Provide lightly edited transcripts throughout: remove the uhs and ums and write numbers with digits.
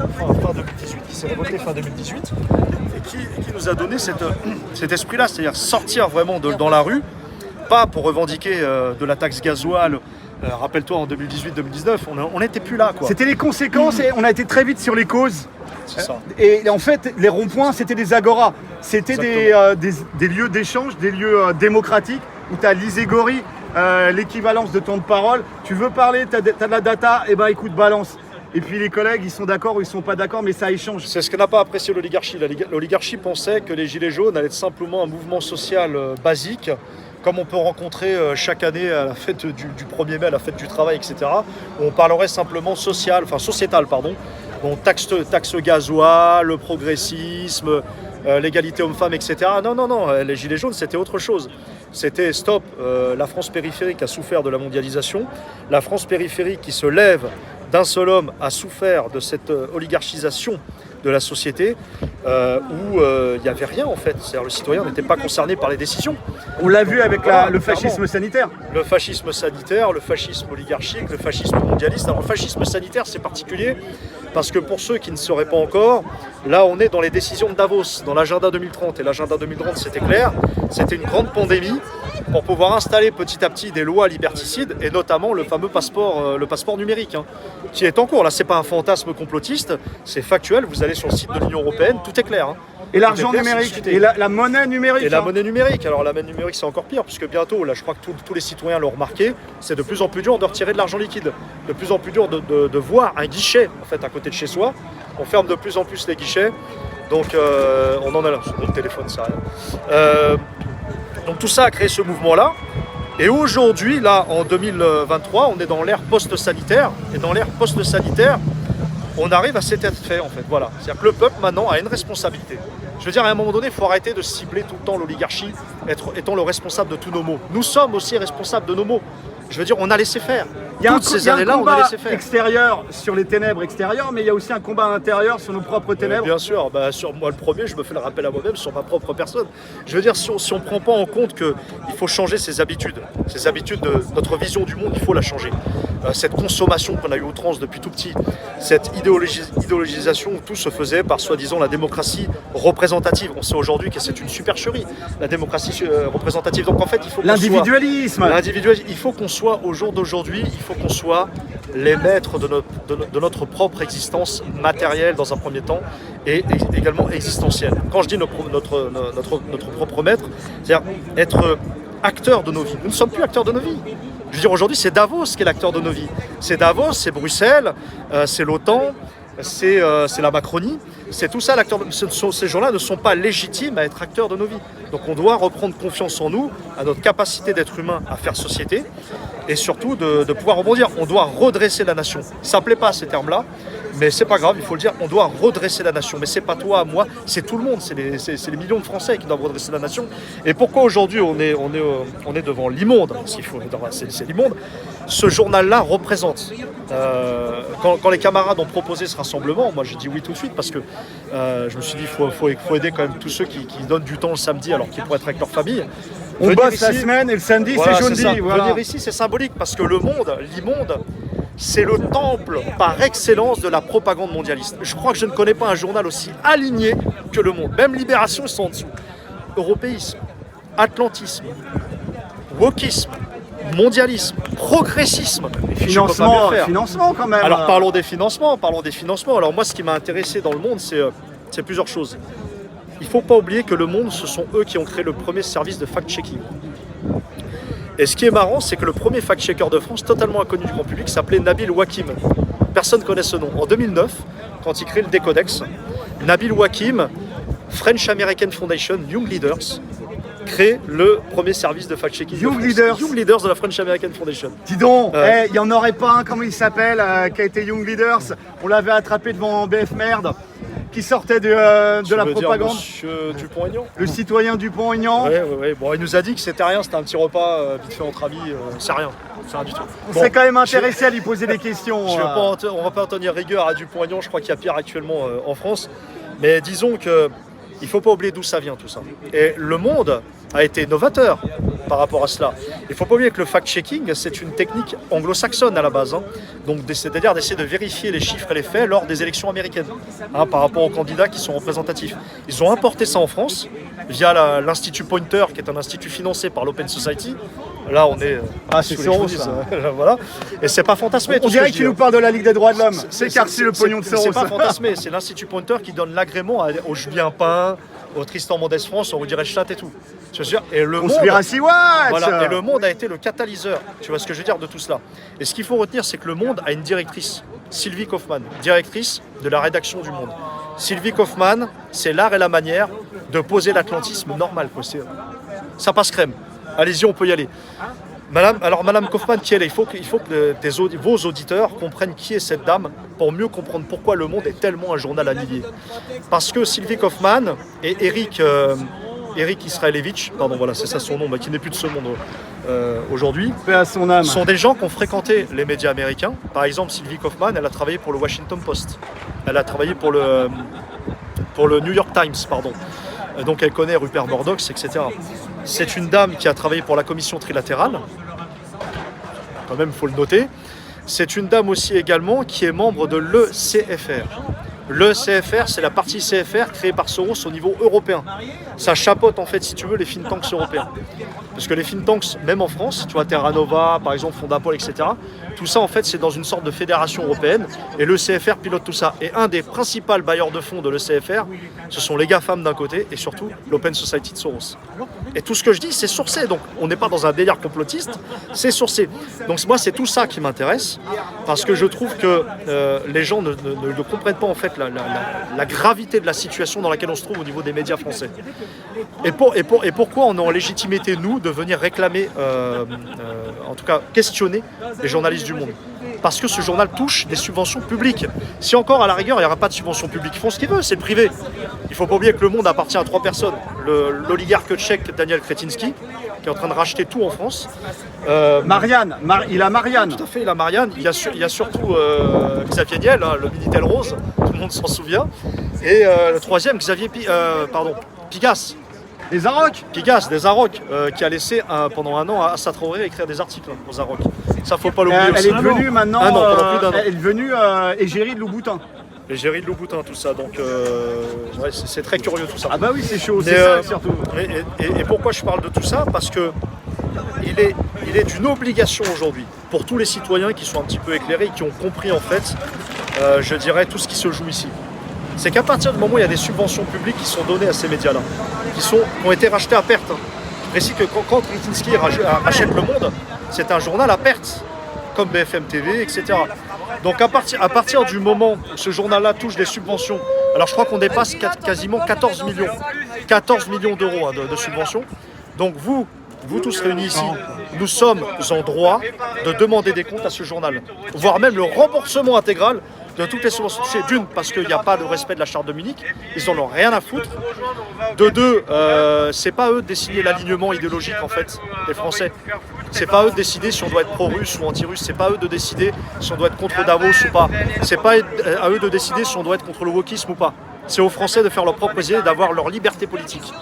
fin 2018, qui s'est révolté fin 2018, et qui nous a donné cet esprit-là, c'est-à-dire sortir vraiment dans la rue, pas pour revendiquer de la taxe gasoil. Rappelle-toi, en 2018-2019, on n'était plus là, quoi. C'était les conséquences et on a été très vite sur les causes. C'est ça. Et en fait, les ronds-points, c'était des agoras. C'était des lieux d'échange, des lieux démocratiques où tu as l'iségorie, l'équivalence de temps de parole. Tu veux parler, tu as de la data, et ben écoute, balance. Et puis les collègues, ils sont d'accord ou ils sont pas d'accord, mais ça échange. C'est ce que n'a pas apprécié l'oligarchie. L'oligarchie pensait que les Gilets jaunes allaient être simplement un mouvement social basique, comme on peut rencontrer chaque année à la fête du 1er mai, à la fête du travail, etc., où on parlerait simplement sociétal, pardon. Bon, taxe gasoil, le progressisme, l'égalité homme-femme, etc. Non, les Gilets jaunes, c'était autre chose. C'était stop, la France périphérique a souffert de la mondialisation, la France périphérique qui se lève d'un seul homme a souffert de cette oligarchisation de la société où il n'y avait rien en fait. C'est-à-dire le citoyen n'était pas concerné par les décisions. On l'a vu avec le fascisme sanitaire. Le fascisme sanitaire, le fascisme oligarchique, le fascisme mondialiste. Alors le fascisme sanitaire c'est particulier parce que pour ceux qui ne sauraient pas encore, là on est dans les décisions de Davos, dans l'agenda 2030. Et l'agenda 2030 c'était clair, c'était une grande pandémie pour pouvoir installer petit à petit des lois liberticides et notamment le fameux passeport, le passeport numérique qui est en cours. Là c'est pas un fantasme complotiste, c'est factuel, vous allez sur le site de l'Union Européenne, tout est clair. Et l'argent numérique, et la monnaie numérique. Et la monnaie numérique, alors la monnaie numérique c'est encore pire, puisque bientôt, là je crois que tous les citoyens l'ont remarqué, c'est de plus en plus dur de retirer de l'argent liquide, de plus en plus dur de voir un guichet en fait à côté de chez soi. On ferme de plus en plus les guichets, donc on en a là, sur notre téléphone, ça rien. Donc tout ça a créé ce mouvement-là, et aujourd'hui, là en 2023, on est dans l'ère post-sanitaire, et dans l'ère post-sanitaire, on arrive à cet effet en fait, voilà. C'est-à-dire que le peuple maintenant a une responsabilité. Je veux dire, à un moment donné, il faut arrêter de cibler tout le temps l'oligarchie étant le responsable de tous nos maux. Nous sommes aussi responsables de nos maux. Je veux dire, on a laissé faire. Il y a un combat extérieur sur les ténèbres extérieures, mais il y a aussi un combat intérieur sur nos propres ténèbres. Bien sûr, sur moi le premier, je me fais le rappel à moi-même sur ma propre personne. Je veux dire, si on ne prend pas en compte qu'il faut changer ses habitudes de notre vision du monde, il faut la changer. Cette consommation qu'on a eu outrance depuis tout petit, cette idéologisation où tout se faisait par soi-disant la démocratie représentative. On sait aujourd'hui que c'est une supercherie, la démocratie représentative. Donc en fait, il faut l'individualisme. Il faut qu'on soit au jour d'aujourd'hui, il faut qu'on soit les maîtres de notre propre existence matérielle dans un premier temps et également existentielle. Quand je dis notre propre maître, c'est-à-dire être acteur de nos vies. Nous ne sommes plus acteurs de nos vies. Je veux dire, aujourd'hui, c'est Davos qui est l'acteur de nos vies. C'est Davos, c'est Bruxelles, c'est l'OTAN, c'est la Macronie. C'est tout ça l'acteur. Ces gens-là ne sont pas légitimes à être acteurs de nos vies. Donc on doit reprendre confiance en nous, à notre capacité d'être humain à faire société, et surtout de pouvoir rebondir. On doit redresser la nation. Ça ne plaît pas ces termes-là, mais c'est pas grave, il faut le dire. On doit redresser la nation. Mais c'est pas toi, moi, c'est tout le monde. C'est les millions de Français qui doivent redresser la nation. Et pourquoi aujourd'hui on est devant l'immonde, c'est l'immonde. Ce journal-là représente. Quand les camarades ont proposé ce rassemblement, moi j'ai dit oui tout de suite parce que je me suis dit faut aider quand même tous ceux qui donnent du temps le samedi alors qu'ils pourraient être avec leur famille. On bosse la semaine et le samedi voilà, c'est jeudi. Voilà. Venir ici c'est symbolique parce que l'immonde, c'est le temple par excellence de la propagande mondialiste. Je crois que je ne connais pas un journal aussi aligné que Le Monde. Même Libération, ils sont en dessous. Européisme, atlantisme, wokisme, mondialisme, progressisme. Financement quand même. Alors parlons des financements. Alors moi ce qui m'a intéressé dans Le Monde, c'est plusieurs choses. Il ne faut pas oublier que Le Monde, ce sont eux qui ont créé le premier service de fact-checking. Et ce qui est marrant, c'est que le premier fact-checker de France, totalement inconnu du grand public, s'appelait Nabil Wakim. Personne ne connaît ce nom. En 2009, quand il crée le Décodex, Nabil Wakim, French American Foundation, Young Leaders, crée le premier service de fact-checking. Young Leaders de la French American Foundation. Dis donc, il n'y en aurait pas un, comment il s'appelle, qui a été Young Leaders. On l'avait attrapé devant BF Merde, qui sortait de la propagande. Monsieur Dupont-Aignan. Le citoyen Dupont-Aignan. Oui. Bon, il nous a dit que c'était rien, c'était un petit repas vite fait entre amis, c'est rien. C'est rien du tout. On s'est quand même intéressé à lui poser des questions. On ne va pas en tenir rigueur à Dupont-Aignan, je crois qu'il y a pire actuellement en France. Mais disons que il ne faut pas oublier d'où ça vient tout ça. Et Le Monde a été novateur. par rapport à cela. Il ne faut pas oublier que le fact-checking, c'est une technique anglo-saxonne à la base. Hein. Donc, c'est-à-dire d'essayer de vérifier les chiffres et les faits lors des élections américaines, hein, par rapport aux candidats qui sont représentatifs. Ils ont importé ça en France via l'Institut Poynter, qui est un institut financé par l'Open Society. Là, on est c'est sous les Soros, feux, ça. voilà. Et c'est pas fantasmé. On dirait qu'il nous parle de la Ligue des droits de l'homme. C'est car c'est le pognon de C'est Soros. pas fantasmé. C'est l'Institut Poynter qui donne l'agrément au Julien Pain, au Tristan Mendès France, on vous dirait Chat et tout. Je veux dire, et le monde, voilà, et le monde a été le catalyseur. Tu vois ce que je veux dire de tout cela. Et ce qu'il faut retenir, c'est que le monde a une directrice, Sylvie Kaufmann, directrice de la rédaction du Monde. Sylvie Kaufmann, c'est l'art et la manière de poser l'atlantisme normal. Ça passe crème. Allez-y, on peut y aller. Madame Kaufmann, qui elle est? Il faut que vos auditeurs comprennent qui est cette dame pour mieux comprendre pourquoi Le Monde est tellement un journal annihilé. Parce que Sylvie Kaufmann et Eric Israelevich, pardon, voilà, c'est ça son nom, mais qui n'est plus de ce monde aujourd'hui, Paix à son âme. sont des gens qui ont fréquenté les médias américains. Par exemple, Sylvie Kaufmann, elle a travaillé pour le Washington Post. Elle a travaillé pour le New York Times, pardon. Donc elle connaît Rupert Murdoch, etc. C'est une dame qui a travaillé pour la commission trilatérale, quand même il faut le noter. C'est une dame aussi également qui est membre de l'ECFR. L'ECFR, c'est la partie CFR créée par Soros au niveau européen. Ça chapeaute en fait, si tu veux, les think tanks européens. Parce que les think tanks, même en France, tu vois, Terra Nova, par exemple, Fondapol, etc., tout ça en fait c'est dans une sorte de fédération européenne et l'ECFR pilote tout ça. Et un des principaux bailleurs de fonds de l'ECFR, ce sont les GAFAM d'un côté et surtout l'Open Society de Soros. Et tout ce que je dis, c'est sourcé, donc on n'est pas dans un délire complotiste, c'est sourcé. Donc moi c'est tout ça qui m'intéresse, parce que je trouve que les gens ne comprennent pas en fait la gravité de la situation dans laquelle on se trouve au niveau des médias français. Et pourquoi on est en légitimité, nous, de venir réclamer, en tout cas questionner les journalistes du Monde. Parce que ce journal touche des subventions publiques. Si encore, à la rigueur, il n'y aura pas de subventions publiques, ils font ce qu'ils veulent, c'est le privé. Il ne faut pas oublier que Le Monde appartient à 3 personnes. L'oligarque tchèque Daniel Kretinsky, qui est en train de racheter tout en France. Marianne, il a Marianne. Tout à fait, il a Marianne. Il y a surtout Xavier Niel, hein, le Minitel Rose, tout le monde s'en souvient. Et le troisième, Pigasse. Les Arocs. Pigasse, des Arocs, qui a laissé pendant un an Assa Traoré écrire des articles aux Arocs. Ça, faut pas l'oublier aussi. Elle est devenue maintenant, elle est devenue égérie de Louboutin. L'égérie de Louboutin, tout ça. Donc, ouais, c'est très curieux tout ça. Ah bah oui, c'est chaud, c'est ça surtout. Et pourquoi je parle de tout ça? Parce que il est d'une obligation aujourd'hui pour tous les citoyens qui sont un petit peu éclairés, qui ont compris en fait, je dirais, tout ce qui se joue ici. C'est qu'à partir du moment où il y a des subventions publiques qui sont données à ces médias-là, qui ont été rachetés à perte. Je précise que quand Kretinsky rachète Le Monde, c'est un journal à perte, comme BFM TV, etc. Donc à partir du moment où ce journal-là touche des subventions, alors je crois qu'on dépasse quasiment 14 millions d'euros hein, de subventions. Donc vous tous réunis ici, nous sommes en droit de demander des comptes à ce journal, voire même le remboursement intégral de toutes les subventions. C'est d'une, parce qu'il n'y a pas de respect de la charte de Munich, ils en ont rien à foutre. De deux, c'est pas eux de décider l'alignement idéologique en fait des Français. C'est pas eux de décider si on doit être pro-russe ou anti-russe. C'est pas eux de décider si on doit être contre Davos ou pas. C'est pas à eux de décider si on doit être contre le wokisme ou pas. C'est aux Français de faire leur propre idée et d'avoir leur liberté politique.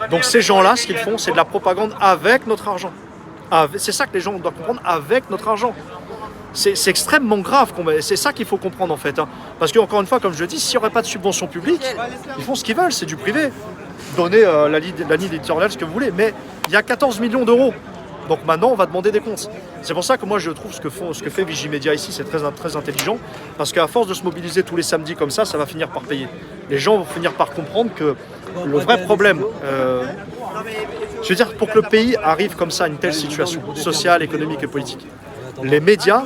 Donc ces gens-là, ce qu'ils font, c'est de la propagande avec notre argent. C'est ça que les gens doivent comprendre, avec notre argent. C'est extrêmement grave, c'est ça qu'il faut comprendre en fait. Hein. Parce qu'encore une fois, comme je le dis, s'il n'y aurait pas de subvention publique, ils font ce qu'ils veulent, c'est du privé. Donnez la ligne éditoriale, ce que vous voulez, mais il y a 14 millions d'euros. Donc maintenant, on va demander des comptes. C'est pour ça que moi, je trouve ce que fait Vigimedia ici, c'est très intelligent, parce qu'à force de se mobiliser tous les samedis comme ça va finir par payer. Les gens vont finir par comprendre que le vrai problème, je veux dire, pour que le pays arrive comme ça à une telle situation, sociale, économique et politique, les médias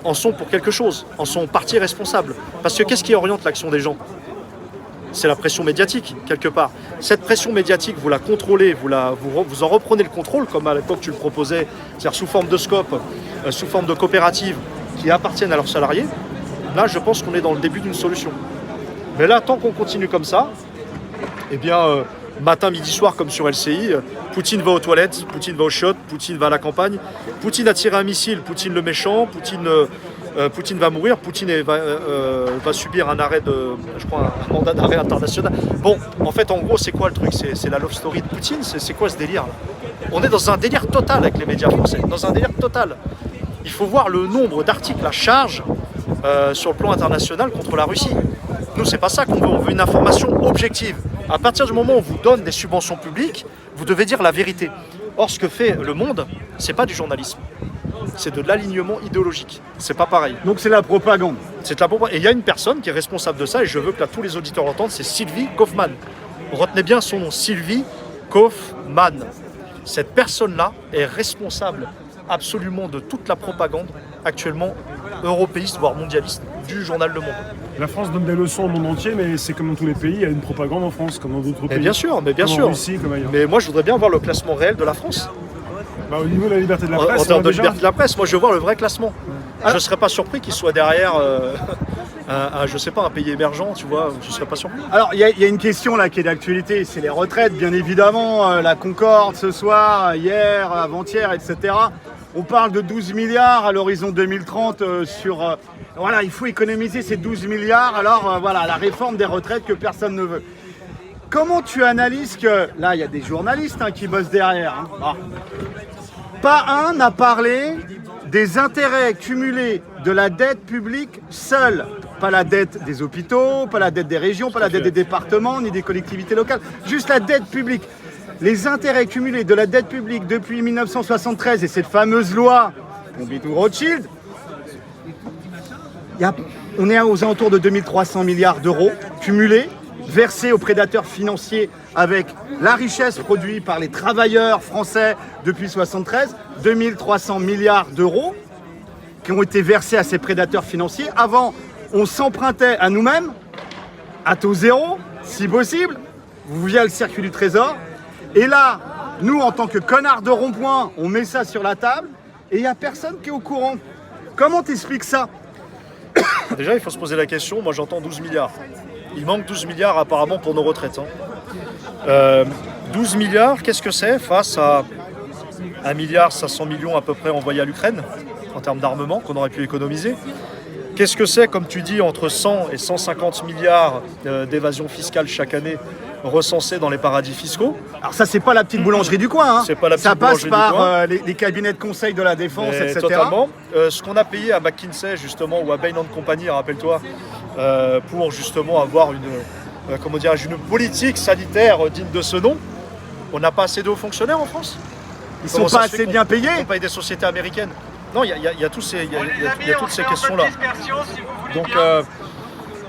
en sont pour quelque chose, en sont partie responsable. Parce que qu'est-ce qui oriente l'action des gens? C'est la pression médiatique, quelque part. Cette pression médiatique, vous la contrôlez, vous en reprenez le contrôle, comme à l'époque tu le proposais, c'est-à-dire sous forme de scope, sous forme de coopératives qui appartiennent à leurs salariés. Là, je pense qu'on est dans le début d'une solution. Mais là, tant qu'on continue comme ça, eh bien, matin, midi, soir, comme sur LCI, Poutine va aux toilettes, Poutine va au shot, Poutine va à la campagne, Poutine a tiré un missile, Poutine le méchant, Poutine va mourir, Poutine va subir un arrêt un mandat d'arrêt international. Bon, en fait, en gros, c'est quoi le truc? C'est la love story de Poutine? C'est quoi ce délire là? On est dans un délire total avec les médias français, dans un délire total. Il faut voir le nombre d'articles à charge sur le plan international contre la Russie. Nous, c'est pas ça qu'on veut. On veut une information objective. À partir du moment où on vous donne des subventions publiques, vous devez dire la vérité. Or, ce que fait le monde, c'est pas du journalisme. C'est de l'alignement idéologique. C'est pas pareil. Donc c'est la propagande. C'est de la propagande. Et il y a une personne qui est responsable de ça, et je veux que là, tous les auditeurs l'entendent, c'est Sylvie Kaufmann. Retenez bien son nom, Sylvie Kaufmann. Cette personne-là est responsable absolument de toute la propagande actuellement européiste, voire mondialiste, du journal Le Monde. La France donne des leçons au monde entier, mais c'est comme dans tous les pays, il y a une propagande en France, comme dans d'autres pays. Bien sûr, mais bien comme sûr. en Russie, comme ailleurs. Mais moi, je voudrais bien voir le classement réel de la France. Bah, au niveau de la liberté de la presse, En termes de déjà... liberté de la presse, moi, je veux voir le vrai classement. Je ne serais pas surpris qu'il soit derrière je sais pas, un pays émergent, tu vois, je ne serais pas surpris. Alors, il y a une question là qui est d'actualité, c'est les retraites, bien évidemment. La Concorde ce soir, hier, avant-hier, etc. On parle de 12 milliards à l'horizon 2030 sur... voilà, il faut économiser ces 12 milliards. Alors, voilà, la réforme des retraites que personne ne veut. Comment tu analyses que... Là, il y a des journalistes qui bossent derrière. Pas un n'a parlé des intérêts cumulés de la dette publique seule. Pas la dette des hôpitaux, pas la dette des régions, pas la dette des départements, ni des collectivités locales. Juste la dette publique. Les intérêts cumulés de la dette publique depuis 1973 et cette fameuse loi Pompidou-Rothschild, on est aux alentours de 2300 milliards d'euros cumulés, versés aux prédateurs financiers avec la richesse produite par les travailleurs français depuis 1973, 2300 milliards d'euros qui ont été versés à ces prédateurs financiers. Avant, on s'empruntait à nous-mêmes, à taux zéro, si possible, via le circuit du trésor. Et là, nous, en tant que connards de rond-point, on met ça sur la table et il n'y a personne qui est au courant. Comment t'expliques ça? Déjà, il faut se poser la question, moi j'entends 12 milliards. Il manque 12 milliards apparemment pour nos retraites. 12 milliards, qu'est-ce que c'est face à 1,5 milliard à peu près envoyés à l'Ukraine en termes d'armement qu'on aurait pu économiser? Qu'est-ce que c'est, comme tu dis, entre 100 et 150 milliards d'évasion fiscale chaque année recensés dans les paradis fiscaux? Alors ça, c'est pas la petite boulangerie du coin. C'est pas la petite ça passe boulangerie du coin. par les cabinets de conseil de la défense, Mais etc. totalement. Ce qu'on a payé à McKinsey, justement, ou à Bain Company, rappelle-toi, pour justement avoir une politique sanitaire digne de ce nom, on n'a pas assez de hauts fonctionnaires en France? Ils sont pas assez bien payés? On paye des sociétés américaines. Non, il y a toutes ces questions-là. Donc,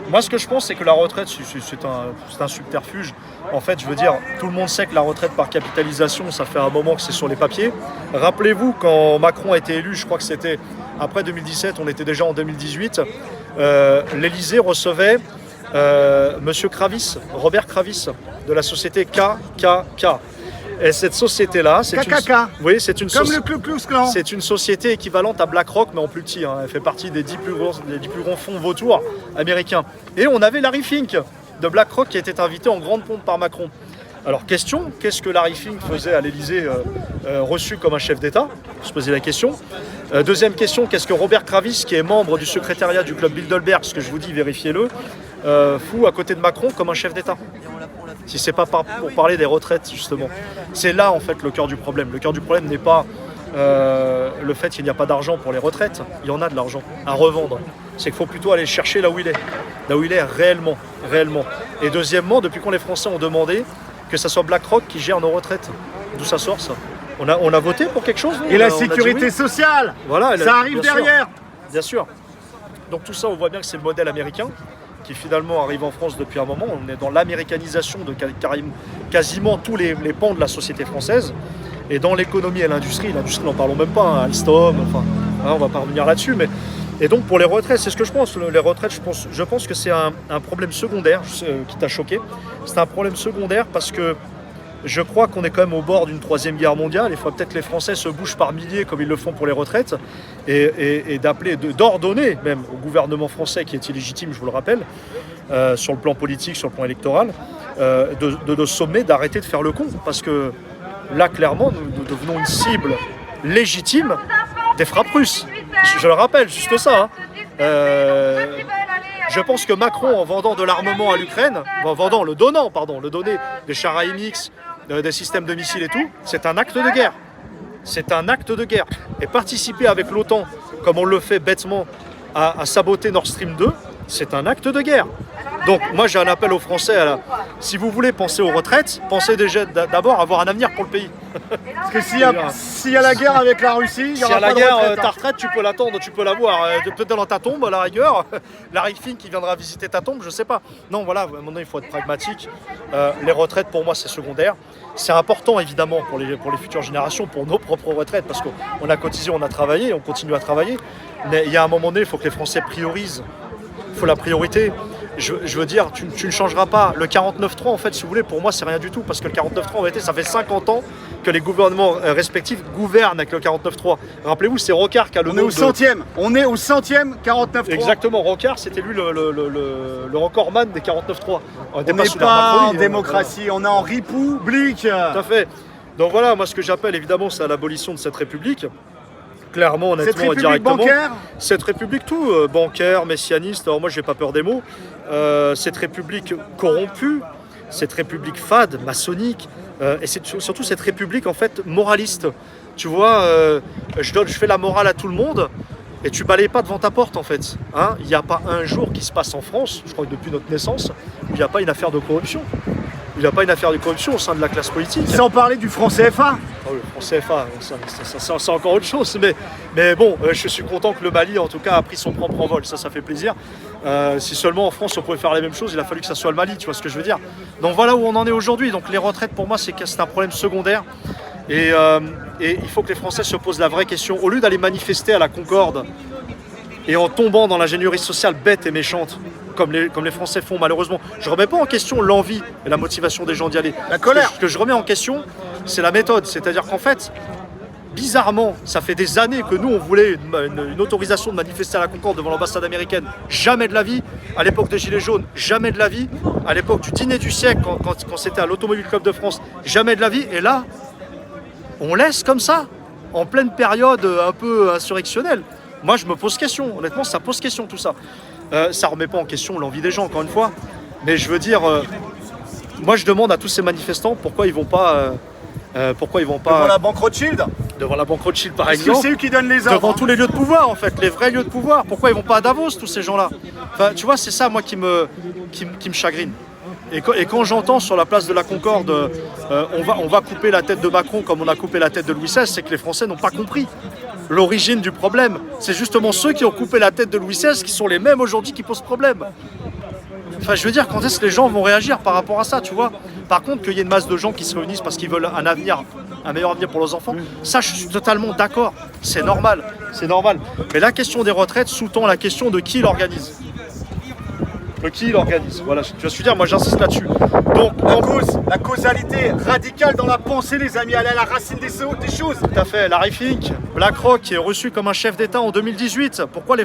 moi, ce que je pense, c'est que la retraite, c'est un subterfuge. En fait, je veux dire, tout le monde sait que la retraite par capitalisation, ça fait un moment que c'est sur les papiers. Rappelez-vous, quand Macron a été élu, je crois que c'était après 2017, on était déjà en 2018, l'Élysée recevait Monsieur Kravis, Robert Kravis, de la société KKK. Et cette société-là, c'est comme le Ku Klux Klan. C'est une société équivalente à BlackRock, mais en plus petit. Elle fait partie des 10 plus grands fonds vautours américains. Et on avait Larry Fink de BlackRock qui était invité en grande pompe par Macron. Alors question, qu'est-ce que Larry Fink faisait à l'Élysée reçu comme un chef d'État? Je posais la question. Deuxième question, qu'est-ce que Robert Kravis, qui est membre du secrétariat du club Bilderberg, ce que je vous dis, vérifiez-le, fout à côté de Macron comme un chef d'État? Si c'est pas pour parler des retraites, justement. C'est là, en fait, le cœur du problème. Le cœur du problème n'est pas le fait qu'il n'y a pas d'argent pour les retraites. Il y en a de l'argent à revendre. C'est qu'il faut plutôt aller chercher là où il est. Là où il est réellement. Et deuxièmement, depuis quand les Français ont demandé que ça soit BlackRock qui gère nos retraites? D'où ça sort, ça? On a voté pour quelque chose? Et la sécurité sociale, voilà, ça arrive derrière. Bien sûr. Donc tout ça, on voit bien que c'est le modèle américain qui finalement arrive en France depuis un moment. On est dans l'américanisation de quasiment tous les pans de la société française. Et dans l'économie et l'industrie n'en parlons même pas, Alstom, on va pas revenir là-dessus. Et donc pour les retraites, c'est ce que je pense. Les retraites, je pense que c'est un problème secondaire qui t'a choqué. C'est un problème secondaire parce que je crois qu'on est quand même au bord d'une troisième guerre mondiale. Il faut peut-être que les Français se bougent par milliers comme ils le font pour les retraites et d'ordonner même au gouvernement français, qui est illégitime, je vous le rappelle, sur le plan politique, sur le plan électoral, de le sommer d'arrêter de faire le con. Parce que là, clairement, nous devenons une cible légitime des frappes russes. Je le rappelle, juste ça. Je pense que Macron, en vendant de l'armement à l'Ukraine, le donnant des chars AMX, des systèmes de missiles et tout, c'est un acte de guerre. C'est un acte de guerre. Et participer avec l'OTAN, comme on le fait bêtement, à saboter Nord Stream 2, c'est un acte de guerre. Donc moi j'ai un appel aux Français, si vous voulez penser aux retraites, pensez déjà d'abord à avoir un avenir pour le pays. Parce que s'il y a la guerre avec la Russie, il y si aura à la pas de guerre, retraite, ta retraite, tu peux l'attendre, tu peux l'avoir. Peut-être dans ta tombe, à la rigueur. Larry Fink qui viendra visiter ta tombe, je sais pas. Non, voilà, à un moment donné, il faut être pragmatique. Les retraites, pour moi, c'est secondaire. C'est important, évidemment, pour les futures générations, pour nos propres retraites, parce qu'on a cotisé, on a travaillé, on continue à travailler. Mais il y a un moment donné, il faut que les Français priorisent. Il faut la priorité. Je veux dire, tu ne changeras pas. Le 49.3, en fait, si vous voulez, pour moi, c'est rien du tout. Parce que le 49.3, en vérité, ça fait 50 ans que les gouvernements respectifs gouvernent avec le 49.3. Rappelez-vous, c'est Rocard qui a le nom. On est au centième 49.3. Exactement, Rocard, c'était lui le recordman des 49.3. On n'est pas en démocratie, on est en république. Tout à fait. Donc voilà, moi, ce que j'appelle, évidemment, c'est à l'abolition de cette république. Clairement, honnêtement et directement. Bancaire cette république, tout, bancaire, messianiste, alors moi j'ai pas peur des mots, cette république corrompue, cette république fade, maçonnique, et c'est surtout cette république en fait moraliste. Tu vois, je fais la morale à tout le monde, et tu balayes pas devant ta porte en fait. Hein, il n'y a pas un jour qui se passe en France, je crois que depuis notre naissance, où il n'y a pas une affaire de corruption. Il n'y a pas une affaire de corruption au sein de la classe politique. Sans parler du franc CFA. Oh, le franc CFA, c'est encore autre chose. Mais bon, je suis content que le Mali, en tout cas, a pris son propre envol. Ça fait plaisir. Si seulement en France, on pouvait faire la même chose, il a fallu que ça soit le Mali, tu vois ce que je veux dire. Donc voilà où on en est aujourd'hui. Donc les retraites, pour moi, c'est un problème secondaire. Et il faut que les Français se posent la vraie question. Au lieu d'aller manifester à la Concorde et en tombant dans l'ingénierie sociale bête et méchante, comme les Français font malheureusement. Je ne remets pas en question l'envie et la motivation des gens d'y aller. La colère. Ce que je remets en question, c'est la méthode. C'est-à-dire qu'en fait, bizarrement, ça fait des années que nous, on voulait une autorisation de manifester à la Concorde devant l'ambassade américaine. Jamais de la vie. À l'époque des Gilets jaunes, jamais de la vie. À l'époque du dîner du siècle, quand c'était à l'Automobile Club de France, jamais de la vie. Et là, on laisse comme ça, en pleine période un peu insurrectionnelle. Moi, je me pose question. Honnêtement, ça pose question tout ça. Ça ne remet pas en question l'envie des gens, encore une fois. Mais je veux dire, moi, je demande à tous ces manifestants pourquoi ils vont pas... Devant la banque Rothschild. Devant la banque Rothschild, par Parce que exemple. c'est eux qui donnent les ordres. Devant tous les lieux de pouvoir, en fait, les vrais lieux de pouvoir. Pourquoi ils vont pas à Davos, tous ces gens-là? Enfin, tu vois, c'est ça, moi, qui me chagrine. Et quand j'entends sur la place de la Concorde, on va couper la tête de Macron comme on a coupé la tête de Louis XVI, c'est que les Français n'ont pas compris l'origine du problème. C'est justement ceux qui ont coupé la tête de Louis XVI qui sont les mêmes aujourd'hui qui posent problème. Enfin, je veux dire, quand est-ce que les gens vont réagir par rapport à ça, tu vois? Par contre, qu'il y ait une masse de gens qui se réunissent parce qu'ils veulent un meilleur avenir pour leurs enfants, ça, je suis totalement d'accord. C'est normal, c'est normal. Mais la question des retraites sous-tend la question de qui l'organise. Qui l'organise. Voilà, tu vas se dire, moi j'insiste là-dessus. Donc, la causalité radicale dans la pensée, les amis, aller à la racine des choses. Tout à fait. Larry Fink, BlackRock, qui est reçu comme un chef d'État en 2018. Pourquoi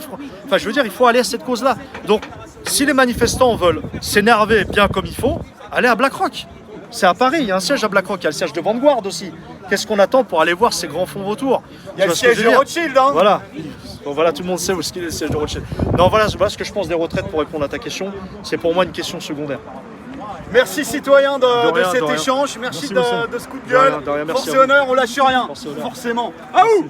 Enfin, je veux dire, il faut aller à cette cause-là. Donc, si les manifestants veulent s'énerver bien comme il faut, allez à BlackRock. C'est à Paris, il y a un siège à BlackRock, il y a le siège de Vanguard aussi. Qu'est-ce qu'on attend pour aller voir ces grands fonds vautours? Il y a le siège de Rothschild, hein. Voilà. Bon, voilà, tout le monde sait où est le siège de Rothschild. Non, voilà ce que je pense des retraites pour répondre à ta question. C'est pour moi une question secondaire. Merci citoyen de cet échange, merci de ce coup de gueule. De rien, Force et honneur, on lâche rien, forcément. Ah ouh.